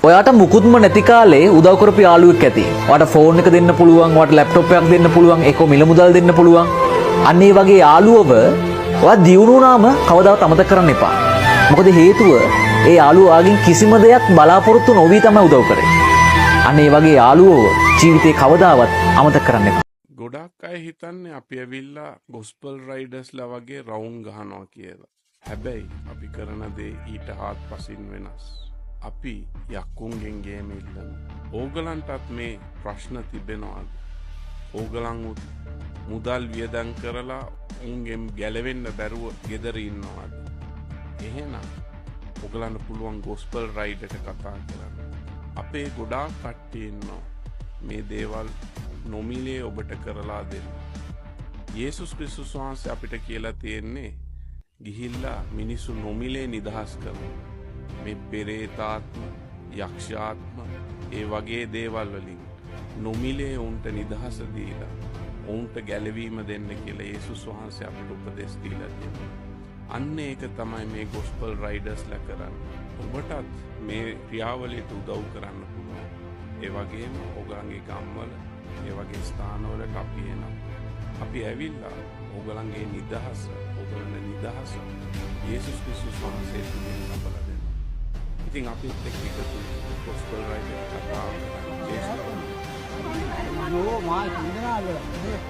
ඔයාට මුකුත්ම නැති කාලේ උදව් කරපු යාළුවෙක් ඇති. ඔයාට ෆෝන් එක දෙන්න පුළුවන්, ඔයාට ලැප්ටොප් එකක් දෙන්න පුළුවන්, ඒක මිල මුදල් දෙන්න පුළුවන්. අන්න ඒ වගේ යාළුවව ඔයා දියුණු වුණාම කවදාවත් අමතක කරන්න එපා. මොකද හේතුව ඒ යාළුවා ඔයාගෙන් කිසිම දෙයක් බලාපොරොත්තු නොවි තමයි උදව් කරේ. අන්න ඒ වගේ යාළුවව ජීවිතේ කවදාවත් අමතක කරන්න එපා. ගොඩක් අය හිතන්නේ අපි ඇවිල්ලා ගොස්පල් රයිඩර්ස්ලා වගේ රවුන්ඩ් ගහනවා කියලා. හැබැයි අපි කරන දේ ඊට හාත්පසින් වෙනස්. අපි යක්කුන්ගෙන් ගේම ඉල්ලන. ඕගලන්ටත් මේ ප්‍රශ්න තිබෙනවාද? ඕගලන් මුදල් වියදම් කරලා උන්ගෙන් ගැලවෙන්න බැරුව ගෙදර ඉන්නවාද? එහෙනම් ඕගලන්ට පුළුවන් ගොස්පල් රයිඩර්ට කතා කරන්න. අපේ ගොඩාක් කට්ටිය ඉන්නවා මේ දේවල් නොමිලේ ඔබට කරලා දෙන්න. යේසුස් ක්‍රිස්තුස් වහන්සේ අපිට කියලා තියෙන්නේ ගිහිල්ලා මිනිස්සු නොමිලේ නිදහස් කරන්න. මේ පෙරේතාත්ම, යක්ෂාත්ම ඒ වගේ දේවල් වලින් නොමිලේ උන්ට නිදහස දීලා උන්ට ගැලවීම දෙන්න කියලා යේසුස් වහන්සේ අපිට උපදෙස් දීලා තියෙනවා. අන්න ඒක තමයි මේ ගොස්පල් රයිඩර්ස්ලා කරන්නේ. ඔබටත් මේ ක්‍රියාවලියට උදව් කරන්න පුළුවන්. ඒ වගේම ඔයගලගේ ගම්වල ඒ වගේ ස්ථානවලට අපි එනවා. අපි ඇවිල්ලා ඔයගලගේ නිදහස, ඔයගලගේ නිදහස යේසුස් ක්‍රිස්තුස් වහන්සේ තුලින් ලබලා දෙනවා. ඉතින් අපිත් එක්ක එකතු ගොස්පල් රයිඩර් කතා යෝ මා ඉඳනාද හරියට